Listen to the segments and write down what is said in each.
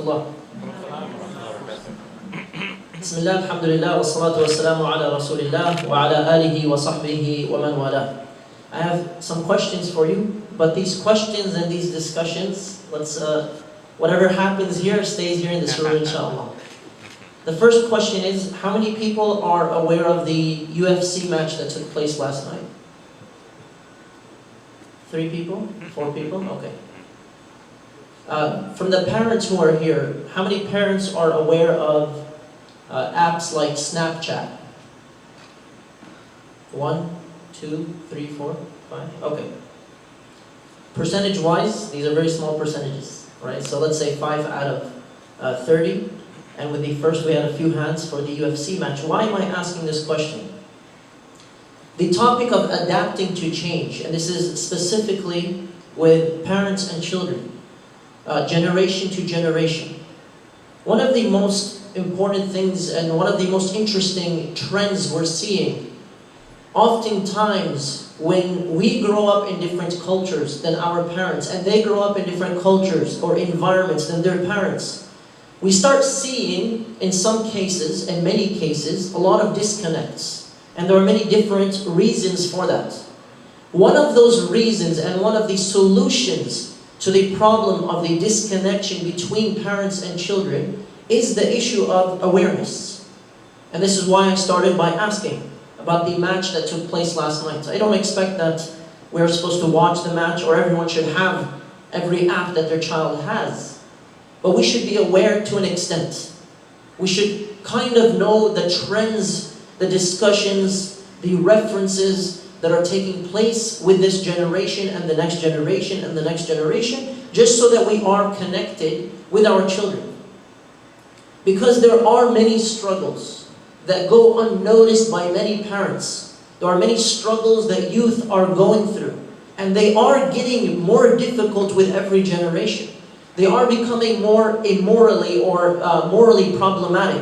rahmatullah. Bismillah, alhamdulillah, wa salatu wa salamu ala rasulillah, wa ala alihi wa sahbihi wa man wala. I have some questions for you, but these questions and these discussions, whatever happens here stays here in this room, inshallah. The first question is, how many people are aware of the UFC match that took place last night? 3 people? 4 people? Okay. From the parents who are here, how many parents are aware of apps like Snapchat? 1, 2, 3, 4, 5. Okay. Percentage-wise, these are very small percentages, right? So let's say 5 out of 30. And with the first, we had a few hands for the UFC match. Why am I asking this question? The topic of adapting to change, and this is specifically with parents and children, generation to generation. One of the most important things and one of the most interesting trends we're seeing, oftentimes when we grow up in different cultures than our parents, and they grow up in different cultures or environments than their parents, we start seeing, in some cases, in many cases, a lot of disconnects. And there are many different reasons for that. One of those reasons and one of the solutions to the problem of the disconnection between parents and children is the issue of awareness. And this is why I started by asking about the match that took place last night. I don't expect that we're supposed to watch the match or everyone should have every app that their child has. But we should be aware to an extent. We should kind of know the trends, the discussions, the references that are taking place with this generation and the next generation and the next generation, just so that we are connected with our children. Because there are many struggles that go unnoticed by many parents. There are many struggles that youth are going through, and they are getting more difficult with every generation. They are becoming more immorally or morally problematic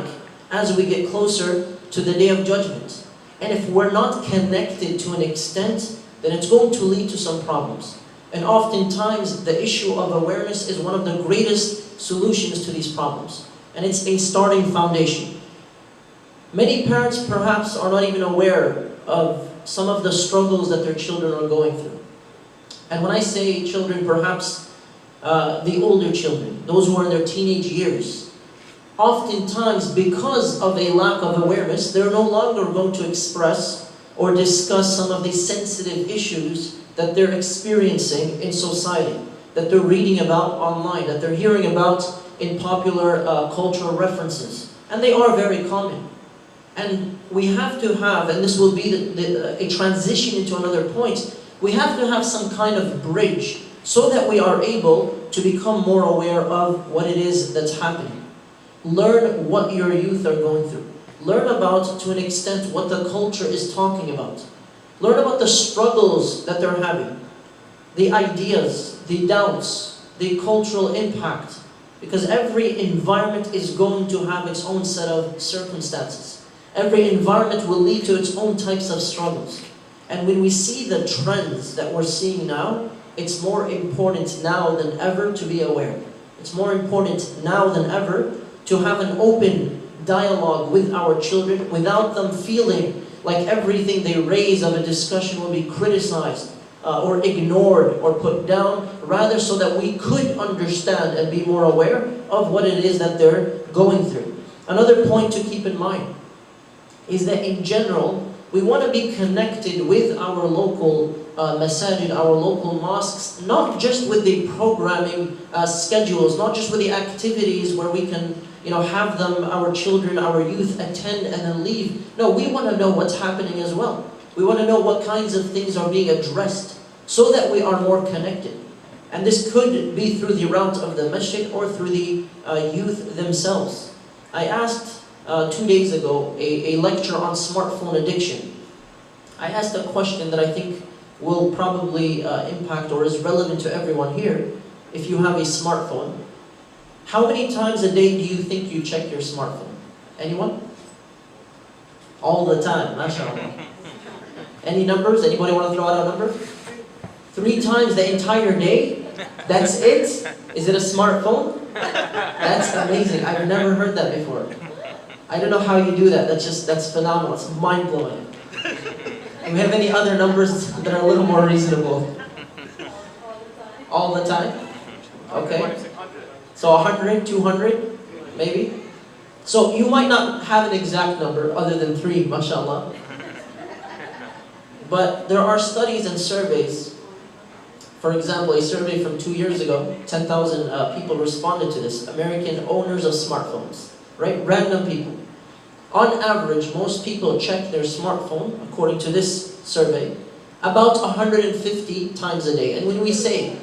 as we get closer to the Day of Judgment. And if we're not connected to an extent, then it's going to lead to some problems. And oftentimes, the issue of awareness is one of the greatest solutions to these problems. And it's a starting foundation. Many parents perhaps are not even aware of some of the struggles that their children are going through. And when I say children, perhaps the older children, those who are in their teenage years, oftentimes because of a lack of awareness, they're no longer going to express or discuss some of the sensitive issues that they're experiencing in society, that they're reading about online, that they're hearing about in popular cultural references. And they are very common. And we have to have, and this will be a transition into another point, we have to have some kind of bridge so that we are able to become more aware of what it is that's happening. Learn what your youth are going through. Learn about, to an extent, what the culture is talking about. Learn about the struggles that they're having, the ideas, the doubts, the cultural impact. Because every environment is going to have its own set of circumstances. Every environment will lead to its own types of struggles. And when we see the trends that we're seeing now, it's more important now than ever to be aware. It's more important now than ever to have an open dialogue with our children without them feeling like everything they raise of a discussion will be criticized or ignored or put down, rather so that we could understand and be more aware of what it is that they're going through. Another point to keep in mind is that in general, we want to be connected with our local masajid, our local mosques, not just with the programming schedules, not just with the activities where we can have them, our children, our youth attend and then leave. No, we want to know what's happening as well. We want to know what kinds of things are being addressed so that we are more connected. And this could be through the route of the masjid or through the youth themselves. I asked 2 days ago a lecture on smartphone addiction. I asked a question that I think will probably impact or is relevant to everyone here. If you have a smartphone, how many times a day do you think you check your smartphone? Anyone? All the time, mashallah. Any numbers? Anybody want to throw out a number? 3 times the entire day? That's it? Is it a smartphone? That's amazing. I've never heard that before. I don't know how you do that. That's phenomenal. It's mind-blowing. Do we have any other numbers that are a little more reasonable? All the time? Okay. So 100, 200, maybe? So you might not have an exact number other than 3, mashallah. But there are studies and surveys. For example, a survey from 2 years ago, 10,000 people responded to this. American owners of smartphones, right? Random people. On average, most people check their smartphone, according to this survey, about 150 times a day. And when we say,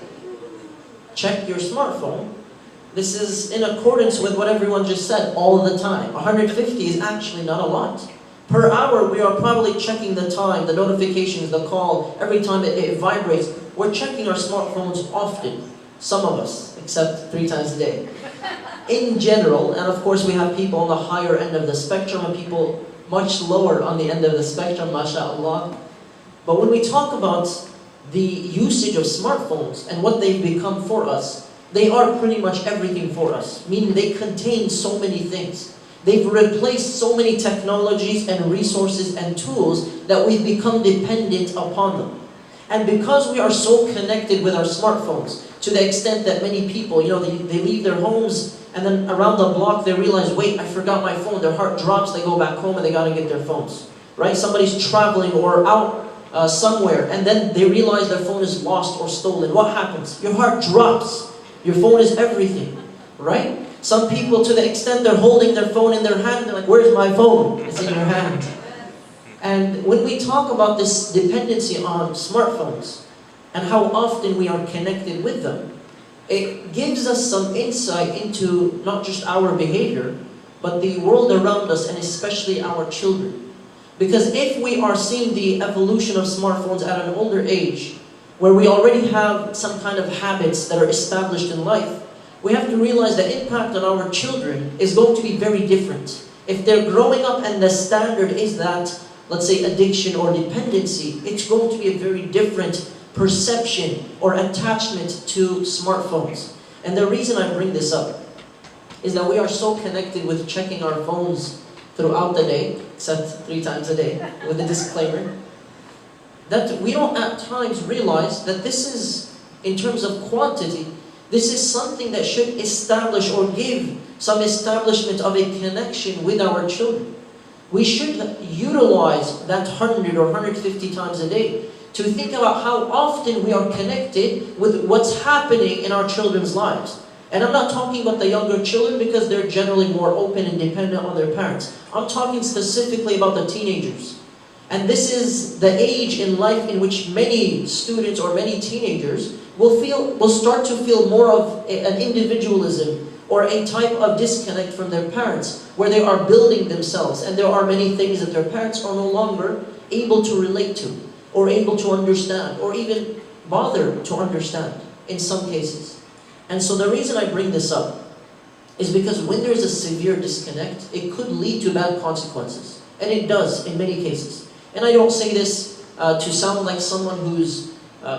check your smartphone, this is in accordance with what everyone just said all the time. 150 is actually not a lot. Per hour, we are probably checking the time, the notifications, the call, every time it vibrates. We're checking our smartphones often. Some of us, except 3 times a day. In general, and of course we have people on the higher end of the spectrum and people much lower on the end of the spectrum, mashallah. But when we talk about the usage of smartphones and what they've become for us, they are pretty much everything for us, meaning they contain so many things. They've replaced so many technologies and resources and tools that we've become dependent upon them. And because we are so connected with our smartphones, to the extent that many people, they leave their homes and then around the block they realize, wait, I forgot my phone. Their heart drops, they go back home and they gotta get their phones. Right? Somebody's traveling or out somewhere and then they realize their phone is lost or stolen. What happens? Your heart drops. Your phone is everything. Right? Some people, to the extent they're holding their phone in their hand, they're like, where's my phone? It's in your hand. And when we talk about this dependency on smartphones and how often we are connected with them, it gives us some insight into not just our behavior, but the world around us and especially our children. Because if we are seeing the evolution of smartphones at an older age, where we already have some kind of habits that are established in life, we have to realize the impact on our children is going to be very different. If they're growing up and the standard is that, let's say, addiction or dependency, it's going to be a very different perception or attachment to smartphones. And the reason I bring this up is that we are so connected with checking our phones throughout the day, except 3 times a day, with a disclaimer, that we don't at times realize that this is, in terms of quantity, this is something that should establish or give some establishment of a connection with our children. We should utilize that 100 or 150 times a day to think about how often we are connected with what's happening in our children's lives. And I'm not talking about the younger children because they're generally more open and dependent on their parents. I'm talking specifically about the teenagers. And this is the age in life in which many students or many teenagers will start to feel more of an individualism or a type of disconnect from their parents, where they are building themselves and there are many things that their parents are no longer able to relate to, or able to understand, or even bother to understand in some cases. And so the reason I bring this up is because when there's a severe disconnect, it could lead to bad consequences. And it does in many cases. And I don't say this to sound like someone who's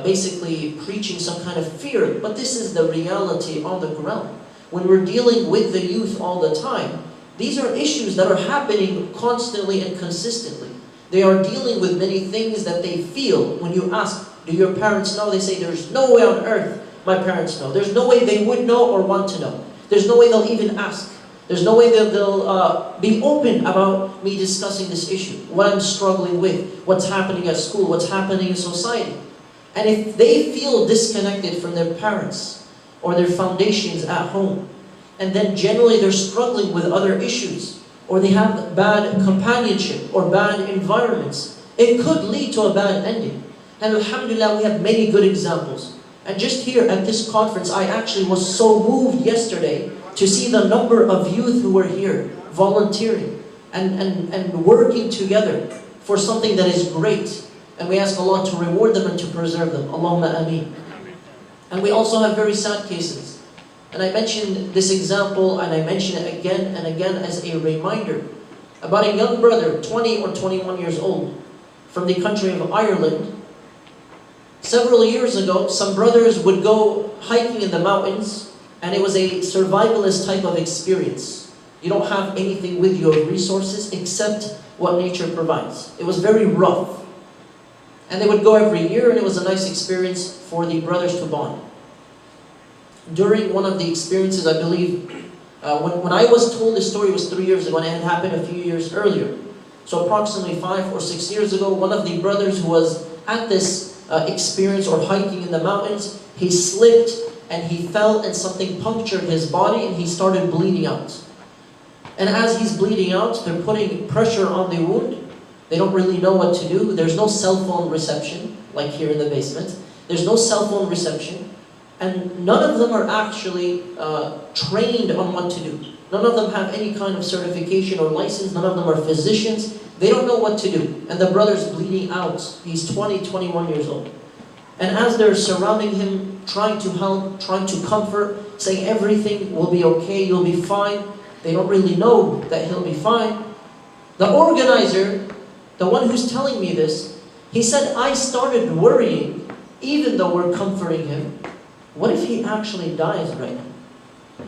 basically preaching some kind of fear, but this is the reality on the ground. When we're dealing with the youth all the time, these are issues that are happening constantly and consistently. They are dealing with many things that they feel. When you ask, do your parents know? They say, there's no way on earth my parents know. There's no way they would know or want to know. There's no way they'll even ask. There's no way they'll be open about me discussing this issue, what I'm struggling with, what's happening at school, what's happening in society. And if they feel disconnected from their parents or their foundations at home, and then generally they're struggling with other issues, or they have bad companionship or bad environments, it could lead to a bad ending. And alhamdulillah, we have many good examples. And just here at this conference, I actually was so moved yesterday to see the number of youth who were here volunteering and working together for something that is great. And we ask Allah to reward them and to preserve them. Allahumma ameen. And we also have very sad cases. And I mentioned this example, and I mention it again and again as a reminder about a young brother, 20 or 21 years old, from the country of Ireland. Several years ago, some brothers would go hiking in the mountains, And it was a survivalist type of experience. You don't have anything with you of resources except what nature provides. It was very rough. And they would go every year, and it was a nice experience for the brothers to bond. During one of the experiences, I believe, when I was told this story, was 3 years ago, and it had happened a few years earlier. So approximately 5 or 6 years ago, one of the brothers who was at this experience or hiking in the mountains, he slipped and he fell and something punctured his body and he started bleeding out. And as he's bleeding out, they're putting pressure on the wound. They don't really know what to do. There's no cell phone reception, like here in the basement. There's no cell phone reception. And none of them are actually trained on what to do. None of them have any kind of certification or license. None of them are physicians. They don't know what to do. And the brother's bleeding out. He's 20, 21 years old. And as they're surrounding him, trying to help, trying to comfort, saying everything will be okay, you'll be fine. They don't really know that he'll be fine. The organizer, the one who's telling me this, he said, I started worrying, even though we're comforting him. What if he actually dies right now?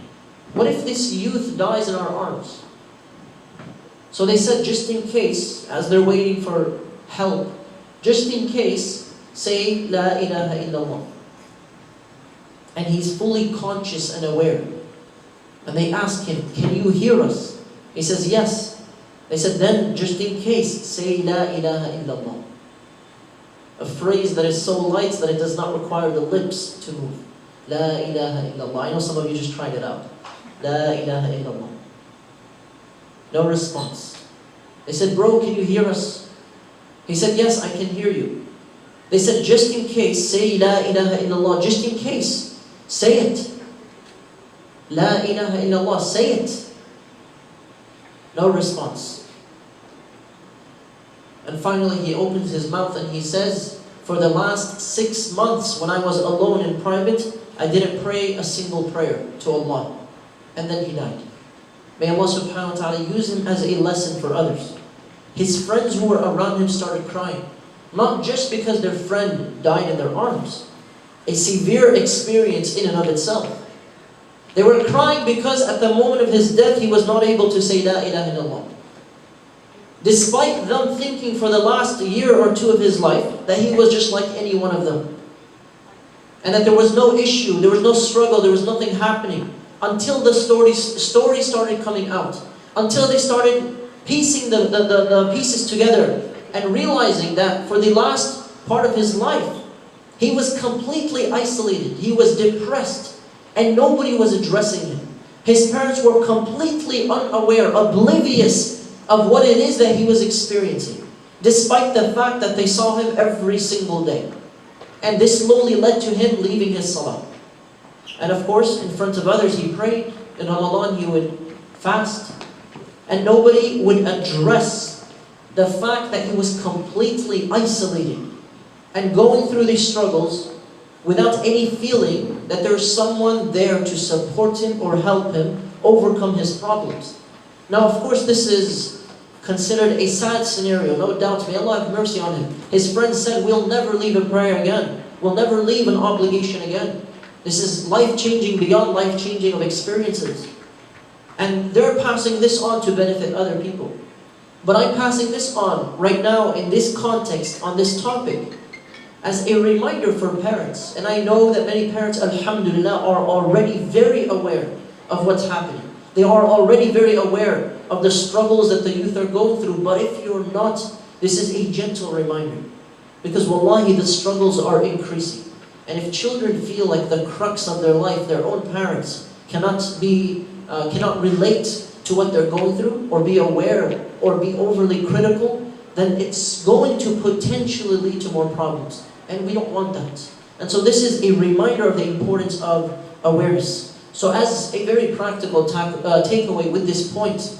What if this youth dies in our arms? So they said, just in case, as they're waiting for help, just in case, say, La ilaha illallah. And he's fully conscious and aware. And they ask him, can you hear us? He says, yes. They said, then, just in case, say, La ilaha illallah. A phrase that is so light that it does not require the lips to move. La ilaha illallah. I know some of you just tried it out. La ilaha illallah. No response. They said, bro, can you hear us? He said, yes, I can hear you. They said, just in case, say La ilaha illallah. Just in case, say it. La ilaha illallah, say it. No response. And finally he opens his mouth and he says, for the last 6 months when I was alone in private, I didn't pray a single prayer to Allah. And then he died. May Allah subhanahu wa ta'ala use him as a lesson for others. His friends who were around him started crying. Not just because their friend died in their arms. A severe experience in and of itself. They were crying because at the moment of his death, he was not able to say La ilaha illallah. Despite them thinking for the last year or two of his life that he was just like any one of them. And that there was no issue, there was no struggle, there was nothing happening. Until the story started coming out. Until they started piecing the pieces together and realizing that for the last part of his life, he was completely isolated. He was depressed and nobody was addressing him. His parents were completely unaware, oblivious of what it is that he was experiencing, despite the fact that they saw him every single day. And this slowly led to him leaving his salah. And of course, in front of others he prayed. In Ramadan he would fast. And nobody would address the fact that he was completely isolated and going through these struggles without any feeling that there's someone there to support him or help him overcome his problems. Now of course this is considered a sad scenario, no doubt. May Allah have mercy on him. His friends said, we'll never leave a prayer again. We'll never leave an obligation again. This is life-changing beyond life-changing of experiences. And they're passing this on to benefit other people. But I'm passing this on right now in this context, on this topic, as a reminder for parents. And I know that many parents, alhamdulillah, are already very aware of what's happening. They are already very aware of the struggles that the youth are going through. But if you're not, this is a gentle reminder. Because wallahi, the struggles are increasing. And if children feel like the crux of their life, their own parents cannot relate to what they're going through, or be aware, or be overly critical, then it's going to potentially lead to more problems. And we don't want that. And so this is a reminder of the importance of awareness. So as a very practical takeaway with this point,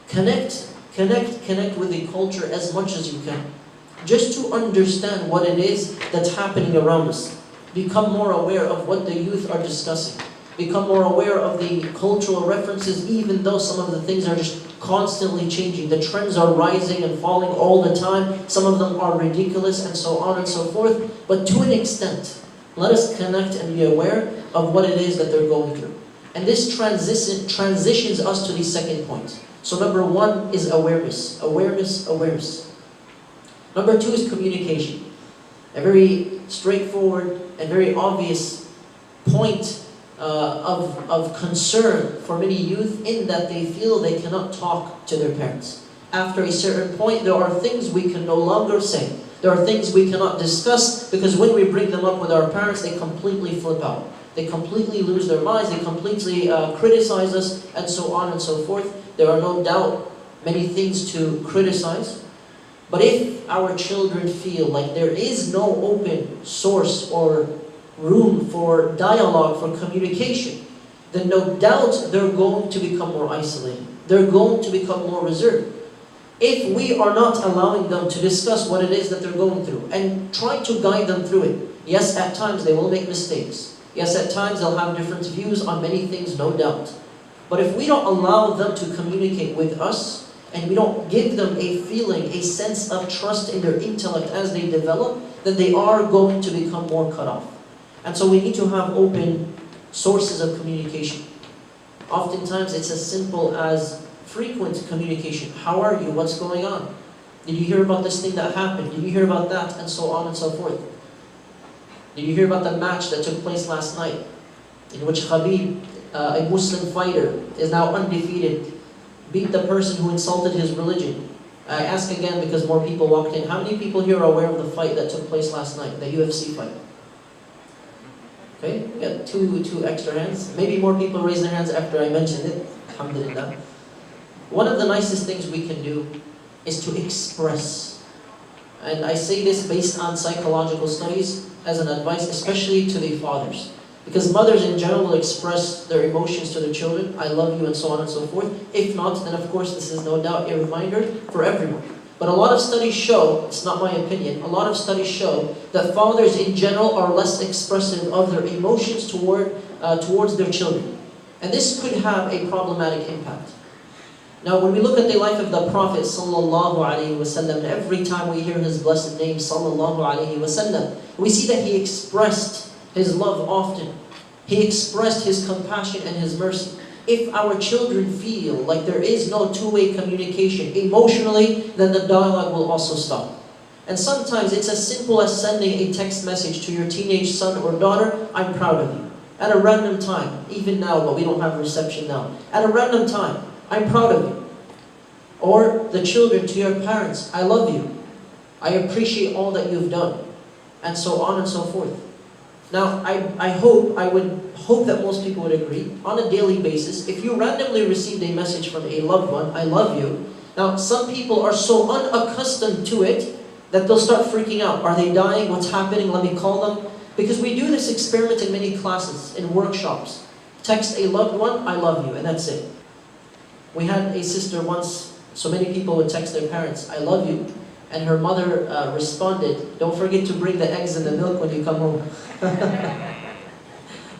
connect with the culture as much as you can. Just to understand what it is that's happening around us. Become more aware of what the youth are discussing. Become more aware of the cultural references, even though some of the things are just constantly changing. The trends are rising and falling all the time. Some of them are ridiculous and so on and so forth. But to an extent, let us connect and be aware of what it is that they're going through. And this transitions us to the second point. So number one is awareness. Awareness, awareness. Number two is communication. A very straightforward and very obvious point of concern for many youth, in that they feel they cannot talk to their parents. After a certain point, there are things we can no longer say. There are things we cannot discuss, because when we bring them up with our parents, they completely flip out. They completely lose their minds, they completely criticize us, and so on and so forth. There are no doubt many things to criticize. But if our children feel like there is no open source or room for dialogue, for communication, then no doubt they're going to become more isolated. They're going to become more reserved. If we are not allowing them to discuss what it is that they're going through and try to guide them through it, yes, at times they will make mistakes. Yes, at times they'll have different views on many things, no doubt. But if we don't allow them to communicate with us, and we don't give them a feeling, a sense of trust in their intellect as they develop, then they are going to become more cut off. And so we need to have open sources of communication. Oftentimes it's as simple as frequent communication. How are you? What's going on? Did you hear about this thing that happened? Did you hear about that? And so on and so forth. Did you hear about the match that took place last night, in which Khabib, a Muslim fighter, is now undefeated, beat the person who insulted his religion? I ask again because more people walked in. How many people here are aware of the fight that took place last night, the UFC fight? Okay, we got two extra hands. Maybe more people raised their hands after I mentioned it. Alhamdulillah. One of the nicest things we can do is to express. And I say this based on psychological studies as an advice, especially to the fathers. Because mothers in general will express their emotions to their children, I love you and so on and so forth. If not, then of course this is no doubt a reminder for everyone. But a lot of studies show, it's not my opinion, a lot of studies show that fathers in general are less expressive of their emotions towards their children. And this could have a problematic impact. Now when we look at the life of the Prophet sallallahu alaihi wasallam, every time we hear his blessed name sallallahu alaihi wasallam, we see that he expressed his love often. He expressed his compassion and his mercy. If our children feel like there is no two-way communication emotionally, then the dialogue will also stop. And sometimes it's as simple as sending a text message to your teenage son or daughter, I'm proud of you. At a random time, even now, but we don't have reception now. At a random time, I'm proud of you. Or the children to your parents, I love you. I appreciate all that you've done. And so on and so forth. Now, I would hope that most people would agree, on a daily basis, if you randomly received a message from a loved one, I love you. Now, some people are so unaccustomed to it that they'll start freaking out. Are they dying? What's happening? Let me call them. Because we do this experiment in many classes, in workshops. Text a loved one, I love you, and that's it. We had a sister once, so many people would text their parents, I love you. And her mother responded, don't forget to bring the eggs and the milk when you come home.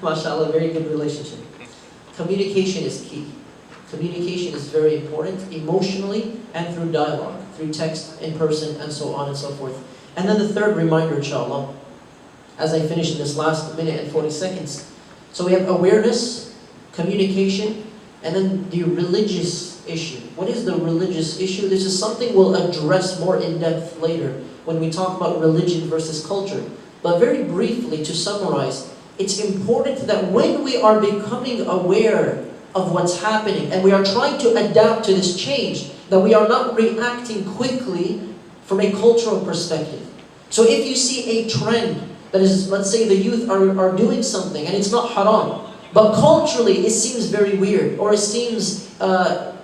MashaAllah, very good relationship. Communication is key. Communication is very important, emotionally and through dialogue, through text, in person, and so on and so forth. And then the third reminder, inshallah, as I finish in this last minute and 40 seconds. So we have awareness, communication, and then the religious issue. What is the religious issue? This is something we'll address more in depth later when we talk about religion versus culture. But very briefly, to summarize, it's important that when we are becoming aware of what's happening and we are trying to adapt to this change, that we are not reacting quickly from a cultural perspective. So if you see a trend that is, let's say the youth are doing something and it's not haram, but culturally it seems very weird, or it seems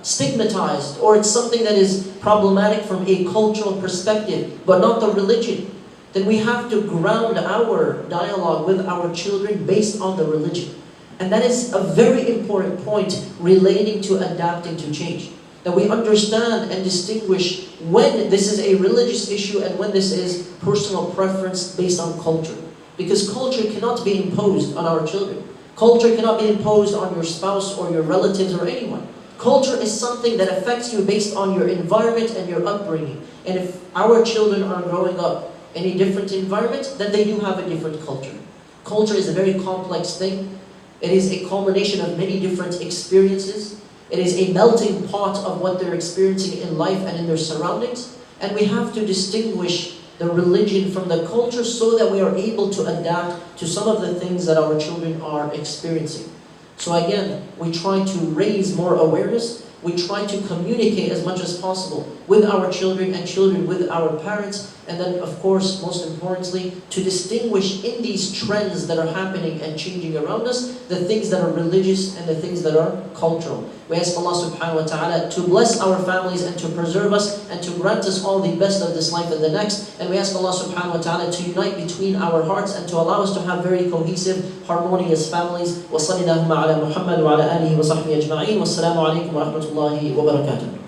stigmatized, or it's something that is problematic from a cultural perspective, but not the religion, then we have to ground our dialogue with our children based on the religion. And that is a very important point relating to adapting to change. That we understand and distinguish when this is a religious issue and when this is personal preference based on culture. Because culture cannot be imposed on our children. Culture cannot be imposed on your spouse or your relatives or anyone. Culture is something that affects you based on your environment and your upbringing. And if our children are growing up in a different environment, then they do have a different culture. Culture is a very complex thing. It is a culmination of many different experiences. It is a melting pot of what they're experiencing in life and in their surroundings. And we have to distinguish the religion from the culture so that we are able to adapt to some of the things that our children are experiencing. So again, we try to raise more awareness. We try to communicate as much as possible with our children and children with our parents. And then, of course, most importantly, to distinguish in these trends that are happening and changing around us, the things that are religious and the things that are cultural. We ask Allah subhanahu wa ta'ala to bless our families and to preserve us and to grant us all the best of this life and the next. And we ask Allah subhanahu wa ta'ala to unite between our hearts and to allow us to have very cohesive, harmonious families. وَصَلِّ اللَّهُمَّ عَلَى مُحَمَّدٍ وَعَلَى آلِهِ وَصَحْبِهِ أَجْمَعِينَ وَالسَّلَامُ عَلَيْكُمْ وَرَحْمَةُ اللَّهِ وَبَرَكَاتُهُ.